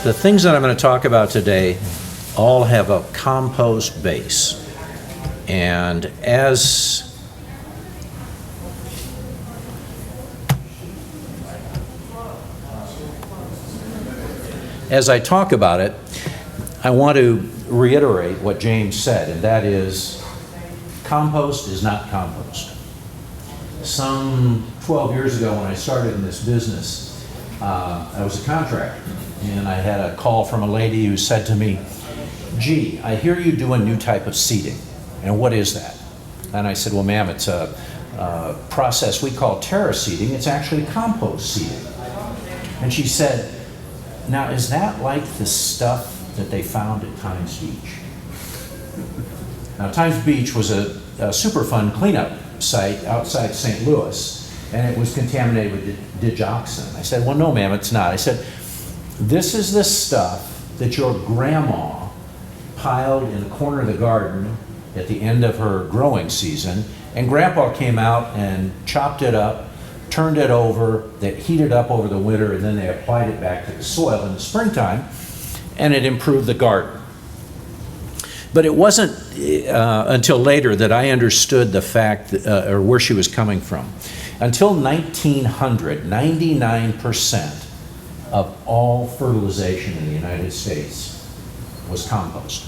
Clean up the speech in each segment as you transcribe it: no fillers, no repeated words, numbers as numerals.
The things that I'm going to talk about today all have a compost base. And as I talk about it, I want to reiterate what James said, and that is, compost is not compost. Some 12 years ago when I started in this business, I was a contractor, and I had a call from a lady who said to me, "Gee, I hear you do a new type of seeding, and what is that?" And I said, "Well, ma'am, it's a process we call terra seeding. It's actually compost seeding." And she said, "Now, is that like the stuff that they found at Times Beach?" Now, Times Beach was a Superfund cleanup site outside St. Louis, and it was contaminated with digoxin. I said, "Well, no, ma'am, it's not." I said, "This is the stuff that your grandma piled in the corner of the garden at the end of her growing season, and Grandpa came out and chopped it up, turned it over, they heated up over the winter, and then they applied it back to the soil in the springtime, and it improved the garden." But it wasn't until later that I understood the fact, or where she was coming from. Until 1900, 99% of all fertilization in the United States was compost.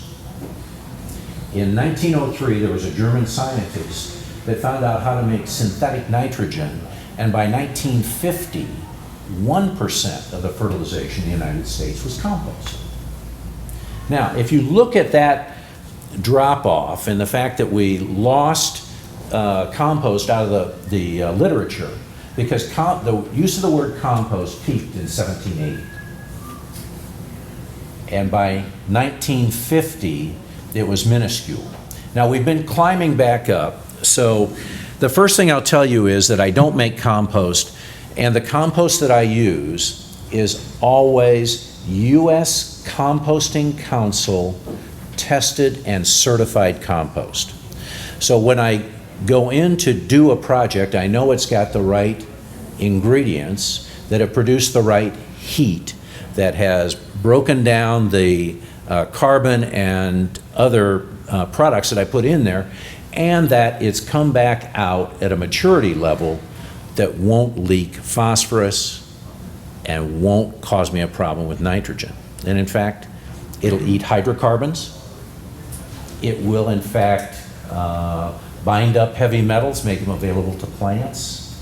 In 1903, there was a German scientist that found out how to make synthetic nitrogen, and by 1950, 1% of the fertilization in the United States was compost. Now, if you look at that drop-off and the fact that we lost compost out of the literature, because the use of the word compost peaked in 1780. And by 1950, it was minuscule. Now, we've been climbing back up, so the first thing I'll tell you is that I don't make compost, and the compost that I use is always U.S. Composting Council tested and certified compost. So when I go in to do a project, I know it's got the right ingredients, that have produced the right heat, that has broken down the carbon and other products that I put in there, and that it's come back out at a maturity level that won't leak phosphorus and won't cause me a problem with nitrogen. And in fact, it'll eat hydrocarbons. It will, in fact, bind up heavy metals, make them available to plants.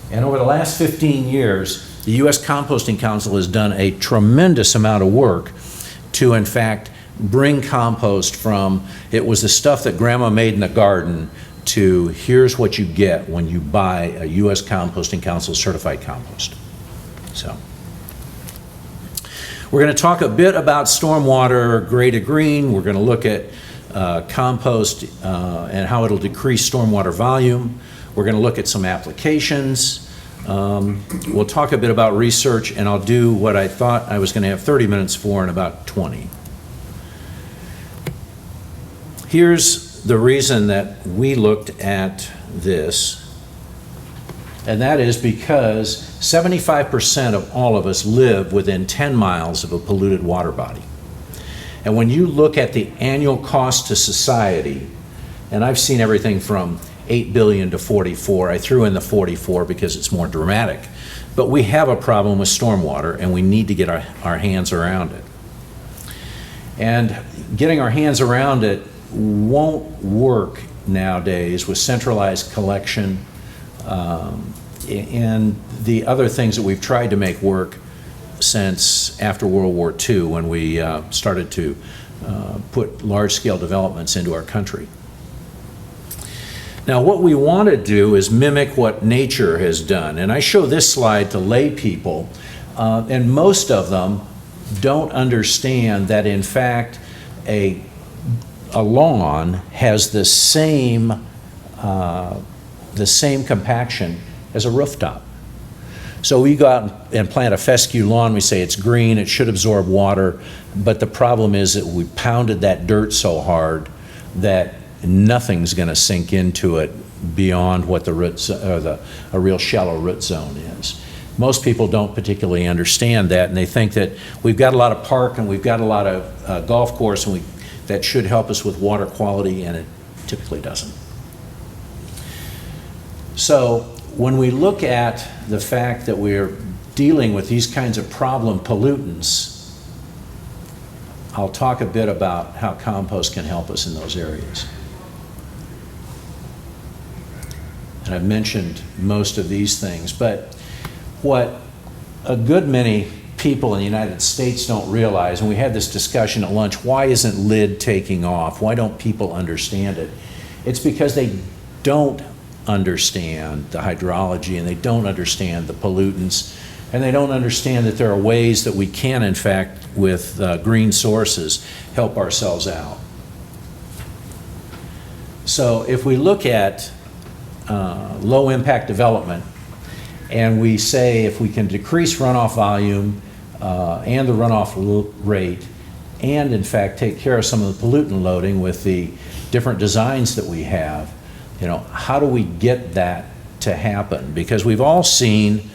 And over the last 15 years, the U.S. Composting Council has done a tremendous amount of work to, in fact, bring compost from, it was the stuff that Grandma made in the garden, to here's what you get when you buy a U.S. Composting Council certified compost. So, we're going to talk a bit about stormwater gray to green. We're going to look at compost and how it'll decrease stormwater volume. We're going to look at some applications. We'll talk a bit about research, and I'll do what I thought I was going to have 30 minutes for in about 20. Here's the reason that we looked at this, and that is because 75% of all of us live within 10 miles of a polluted water body. And when you look at the annual cost to society, and I've seen everything from 8 billion to 44, I threw in the 44 because it's more dramatic, but we have a problem with stormwater and we need to get our hands around it. And getting our hands around it won't work nowadays with centralized collection and the other things that we've tried to make work since after World War II, when we started to put large-scale developments into our country. Now, what we want to do is mimic what nature has done, and I show this slide to lay people, and most of them don't understand that, in fact, a lawn has the same compaction as a rooftop. So we go out and plant a fescue lawn, we say it's green, it should absorb water, but the problem is that we pounded that dirt so hard that nothing's going to sink into it beyond what the root, a real shallow root zone is. most people don't particularly understand that, and they think that we've got a lot of park and we've got a lot of golf course, and that should help us with water quality, and it typically doesn't. So when we look at the fact that we're dealing with these kinds of problem pollutants, I'll talk a bit about how compost can help us in those areas. And I've mentioned most of these things, but what a good many people in the United States don't realize, and we had this discussion at lunch, why isn't lid taking off? Why don't people understand it? It's because they don't understand the hydrology, and they don't understand the pollutants, and they don't understand that there are ways that we can, in fact, with green sources, help ourselves out. So if we look at low impact development, and we say if we can decrease runoff volume and the runoff rate, and in fact take care of some of the pollutant loading with the different designs that we have, how do we get that to happen? Because we've all seen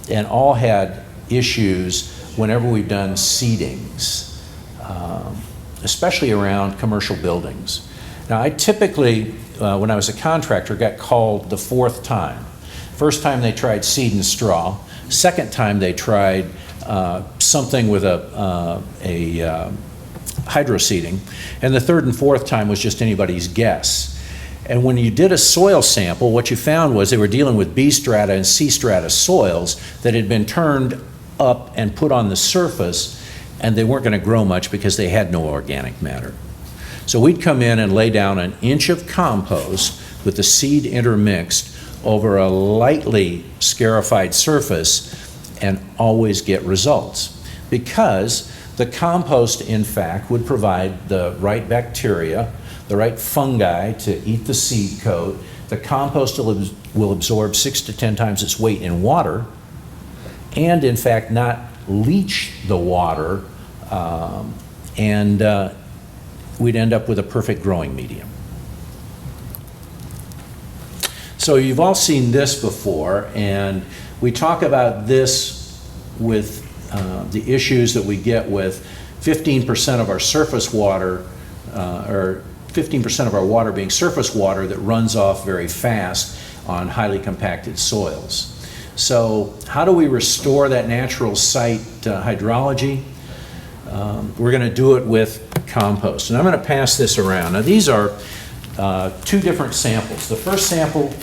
and all had issues whenever we've done seedings, especially around commercial buildings. Now, I typically, when I was a contractor, got called the fourth time. First time they tried seed and straw. Second time they tried something with a hydro seeding. And the third and fourth time was just anybody's guess. And when you did a soil sample, what you found was they were dealing with B strata and C strata soils that had been turned up and put on the surface, and they weren't going to grow much because they had no organic matter. So we'd come in and lay down an inch of compost with the seed intermixed over a lightly scarified surface and always get results, because the compost, in fact, would provide the right bacteria, the right fungi to eat the seed coat. The compost will absorb 6 to 10 times its weight in water, and in fact not leach the water, and we'd end up with a perfect growing medium. So you've all seen this before, and we talk about this with the issues that we get with 15% of our surface water, or 15% of our water being surface water that runs off very fast on highly compacted soils. So how do we restore that natural site hydrology? We're going to do it with compost. And I'm going to pass this around. Now these are two different samples. The first sample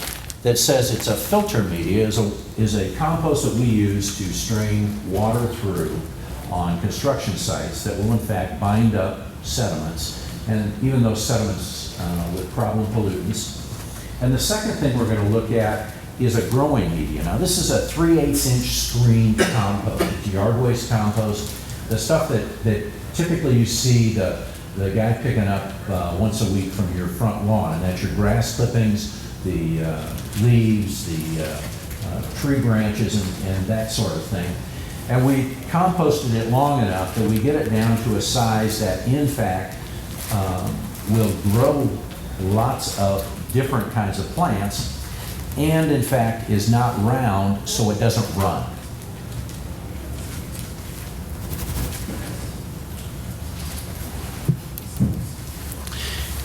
that says it's a filter media is a compost that we use to strain water through on construction sites that will in fact bind up sediments, and even those sediments with problem pollutants. And the second thing we're going to look at is a growing media. Now this is a 3/8 inch screened compost, yard waste compost, the stuff that typically you see the guy picking up once a week from your front lawn, and that's your grass clippings, the leaves, the tree branches, and that sort of thing. And we composted it long enough that we get it down to a size that in fact will grow lots of different kinds of plants, and in fact is not round so it doesn't run.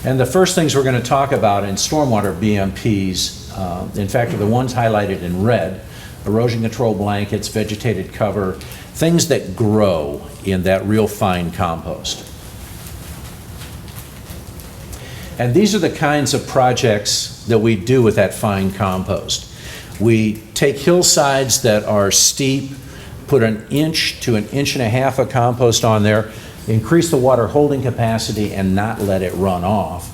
And the first things we're going to talk about in stormwater BMPs, in fact, are the ones highlighted in red: erosion control blankets, vegetated cover, things that grow in that real fine compost. And these are the kinds of projects that we do with that fine compost. We take hillsides that are steep, put 1 inch to 1.5 inches of compost on there, increase the water holding capacity and not let it run off,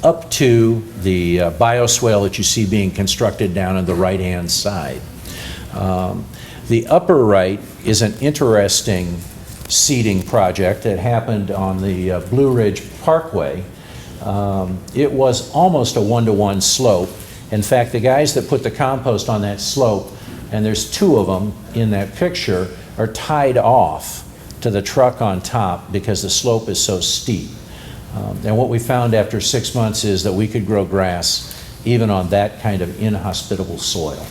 up to the bioswale that you see being constructed down on the right-hand side. The upper right is an interesting seeding project that happened on the Blue Ridge Parkway. It was almost a 1-to-1 slope. In fact, the guys that put the compost on that slope, and there's 2 of them in that picture, are tied off to the truck on top because the slope is so steep. And what we found after 6 months is that we could grow grass even on that kind of inhospitable soil.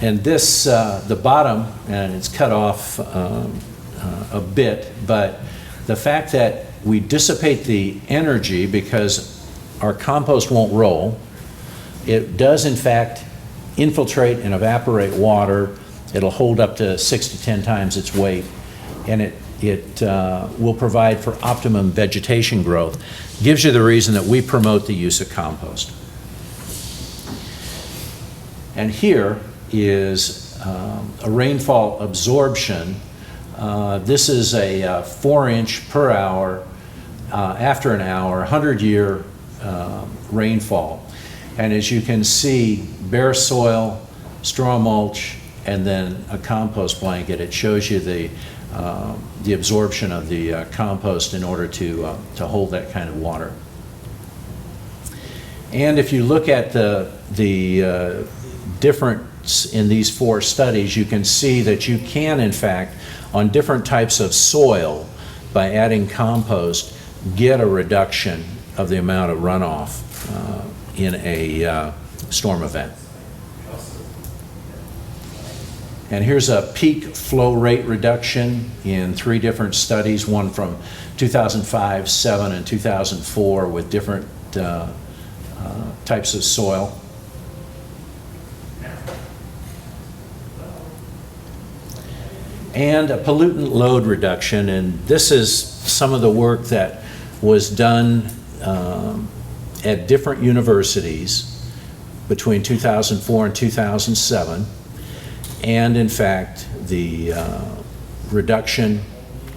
And this, the bottom, and it's cut off a bit, but the fact that we dissipate the energy because our compost won't roll, it does in fact infiltrate and evaporate water. It'll hold up to 6 to 10 times its weight, and it will provide for optimum vegetation growth. Gives you the reason that we promote the use of compost. And here is a rainfall absorption. This is a 4-inch per hour after an hour, 100-year rainfall. And as you can see, bare soil, straw mulch, and then a compost blanket. It shows you the absorption of the compost in order to hold that kind of water. And if you look at the difference in these 4 studies, you can see that you can, in fact, on different types of soil, by adding compost, get a reduction of the amount of runoff in a storm event. And here's a peak flow rate reduction in 3 different studies, one from 2005, 7, and 2004 with different types of soil. And a pollutant load reduction, and this is some of the work that was done at different universities between 2004 and 2007. And in fact, the reduction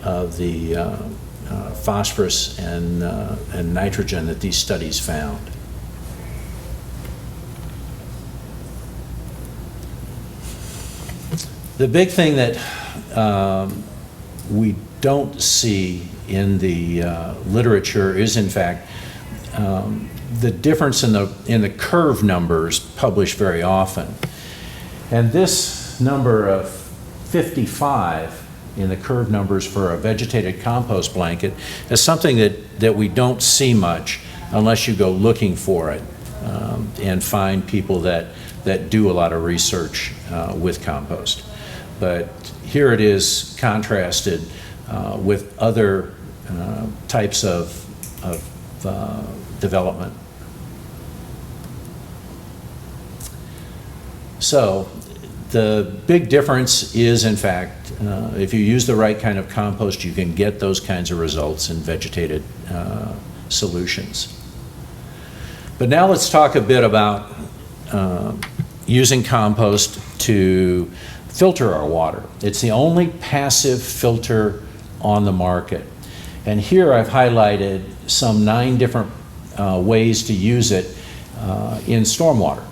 of the phosphorus and nitrogen that these studies found. The big thing that we don't see in the literature is, in fact, the difference in the curve numbers published very often. And this number of 55 in the curve numbers for a vegetated compost blanket is something that we don't see much unless you go looking for it and find people that do a lot of research with compost. But here it is contrasted with other types of development. So the big difference is, in fact, if you use the right kind of compost, you can get those kinds of results in vegetated solutions. But now let's talk a bit about using compost to filter our water. It's the only passive filter on the market. And here I've highlighted some 9 different ways to use it in stormwater.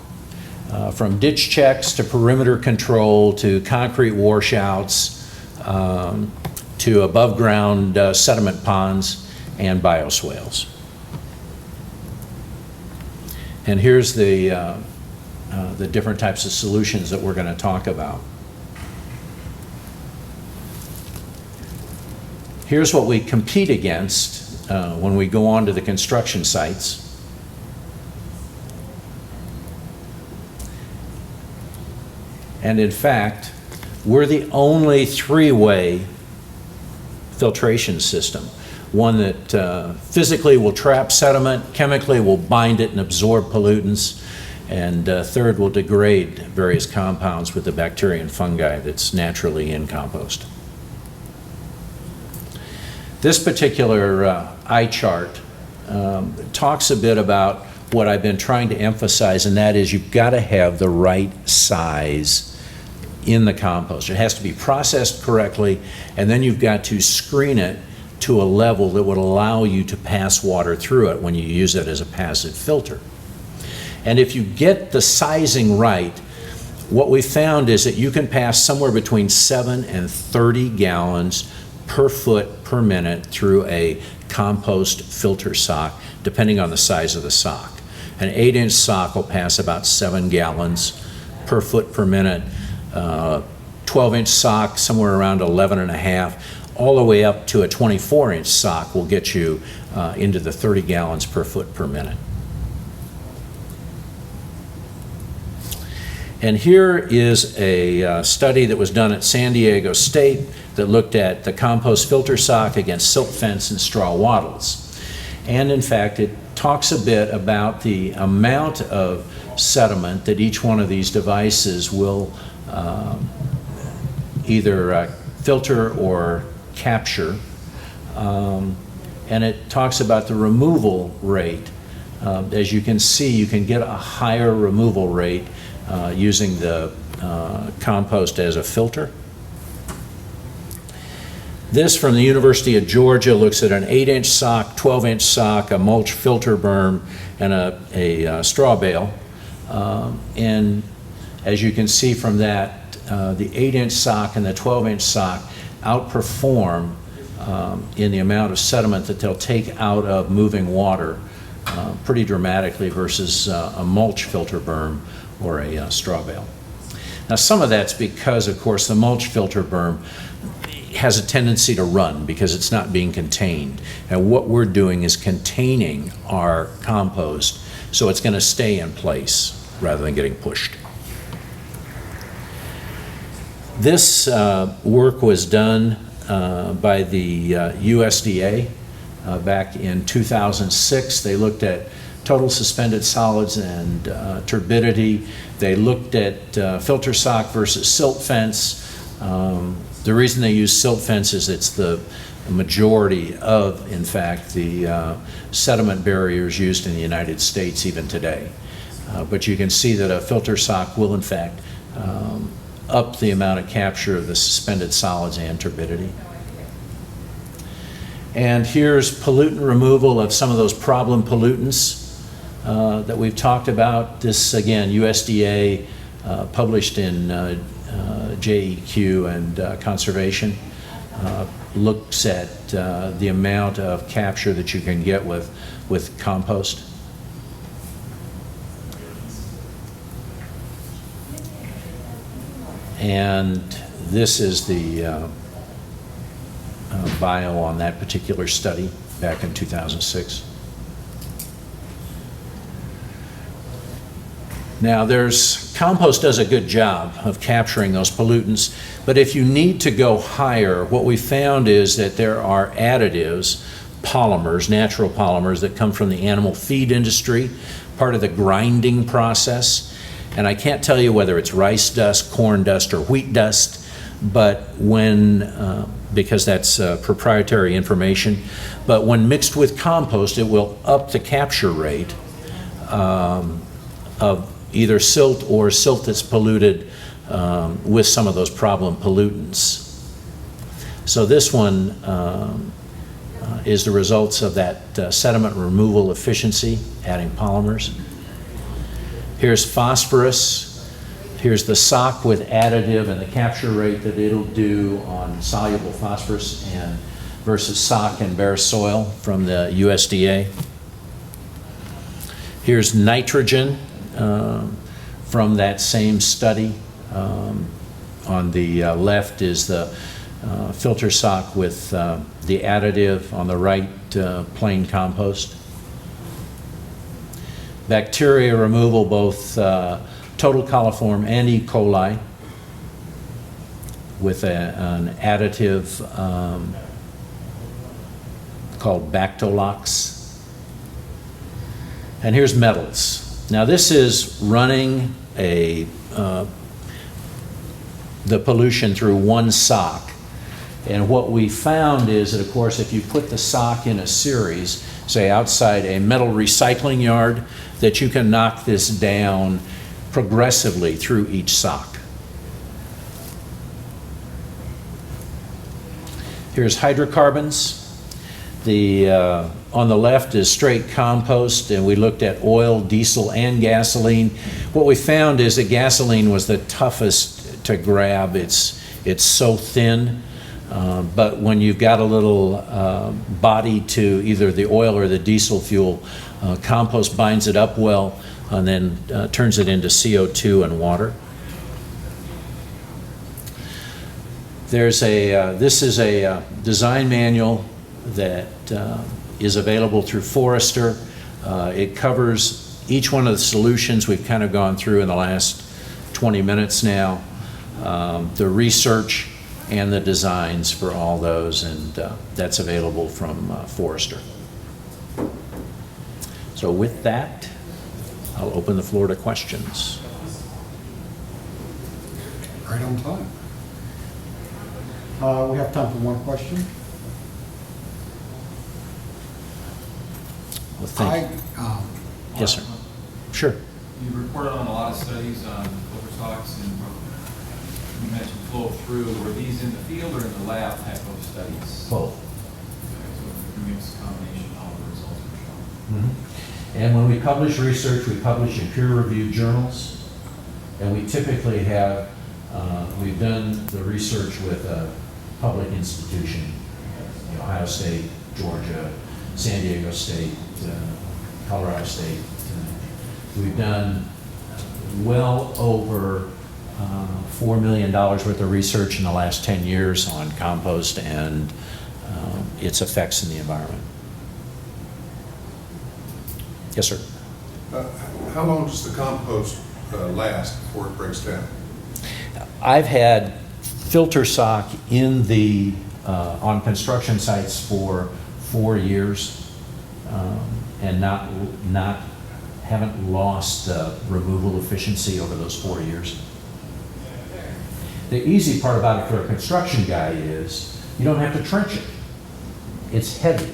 From ditch checks to perimeter control to concrete washouts to above ground sediment ponds and bioswales. And here's the different types of solutions that we're going to talk about. Here's what we compete against when we go on to the construction sites. And in fact, we're the only 3-way filtration system. One that physically will trap sediment, chemically will bind it and absorb pollutants, and third will degrade various compounds with the bacteria and fungi that's naturally in compost. This particular eye chart talks a bit about what I've been trying to emphasize, and that is you've got to have the right size in the compost. It has to be processed correctly, and then you've got to screen it to a level that would allow you to pass water through it when you use it as a passive filter. And if you get the sizing right, what we found is that you can pass somewhere between 7 and 30 gallons per foot per minute through a compost filter sock, depending on the size of the sock. An 8-inch sock will pass about 7 gallons per foot per minute. 12-inch sock, somewhere around 11.5, all the way up to a 24-inch sock will get you into the 30 gallons per foot per minute. And here is a study that was done at San Diego State that looked at the compost filter sock against silt fence and straw wattles. And in fact, it talks a bit about the amount of sediment that each one of these devices will either filter or capture. And it talks about the removal rate. As you can see, you can get a higher removal rate using the compost as a filter. This from the University of Georgia looks at an 8-inch sock, 12-inch sock, a mulch filter berm, and a straw bale. And as you can see from that, the 8-inch sock and the 12-inch sock outperform in the amount of sediment that they'll take out of moving water pretty dramatically versus a mulch filter berm or a straw bale. Now some of that's because, of course, the mulch filter berm has a tendency to run because it's not being contained. And what we're doing is containing our compost so it's going to stay in place rather than getting pushed. This work was done by the USDA back in 2006. They looked at total suspended solids and turbidity. They looked at filter sock versus silt fence. The reason they use silt fence is it's the majority of, in fact, the sediment barriers used in the United States even today. But you can see that a filter sock will, in fact, up the amount of capture of the suspended solids and turbidity. And here's pollutant removal of some of those problem pollutants that we've talked about. This, again, USDA published in JEQ and Conservation, looks at the amount of capture that you can get with compost. And this is the bio on that particular study back in 2006. Now compost does a good job of capturing those pollutants, but if you need to go higher, what we found is that there are additives, polymers, natural polymers that come from the animal feed industry, part of the grinding process. And I can't tell you whether it's rice dust, corn dust, or wheat dust, but because that's proprietary information, but when mixed with compost, it will up the capture rate of either silt or silt that's polluted with some of those problem pollutants. So this one is the results of that sediment removal efficiency, adding polymers. Here's phosphorus. Here's the sock with additive and the capture rate that it'll do on soluble phosphorus and versus sock and bare soil from the USDA. Here's nitrogen from that same study. On the left is the filter sock with the additive, on the right plain compost. Bacteria removal, both total coliform and E. coli, with an additive called Bactolox. And here's metals. Now this is running the pollution through one sock. And what we found is that, of course, if you put the sock in a series, say outside a metal recycling yard, that you can knock this down progressively through each sock. Here's hydrocarbons. On the left is straight compost, and we looked at oil, diesel, and gasoline. What we found is that gasoline was the toughest to grab. It's so thin, but when you've got a little body to either the oil or the diesel fuel, compost binds it up well and then turns it into CO2 and water. This is a design manual that is available through Forester. It covers each one of the solutions we've kind of gone through in the last 20 minutes now. The research and the designs for all those, and that's available from Forrester. So with that, I'll open the floor to questions. Right on time. We have time for one question. Well, thank Yes, sir. Sure. You reported on a lot of studies on overstocks, and you mentioned flow through. Were these in the field or in the lab type of studies? Both. So it makes a combination of all the results are shown. Mm-hmm. And when we publish research, we publish in peer-reviewed journals, and we typically have, we've done the research with a public institution, Ohio State, Georgia, San Diego State, Colorado State. We've done well over $4 million worth of research in the last 10 years on compost and its effects in the environment. Yes, sir. How long does the compost last before it breaks down? I've had filter sock in the on construction sites for 4 years, and haven't lost the removal efficiency over those 4 years. The easy part about it for a construction guy is you don't have to trench it. It's heavy.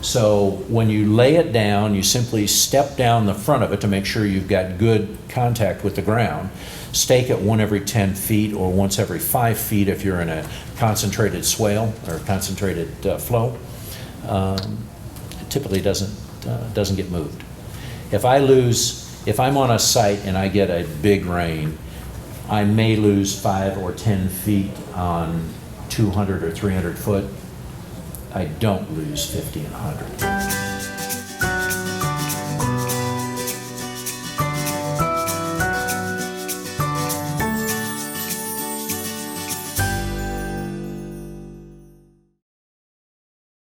So when you lay it down, you simply step down the front of it to make sure you've got good contact with the ground. Stake it 1 every 10 feet or once every 5 feet if you're in a concentrated swale or concentrated flow. It typically doesn't get moved. If I'm on a site and I get a big rain, I may lose 5 or 10 feet on 200 or 300 foot. I don't lose 50 and 100.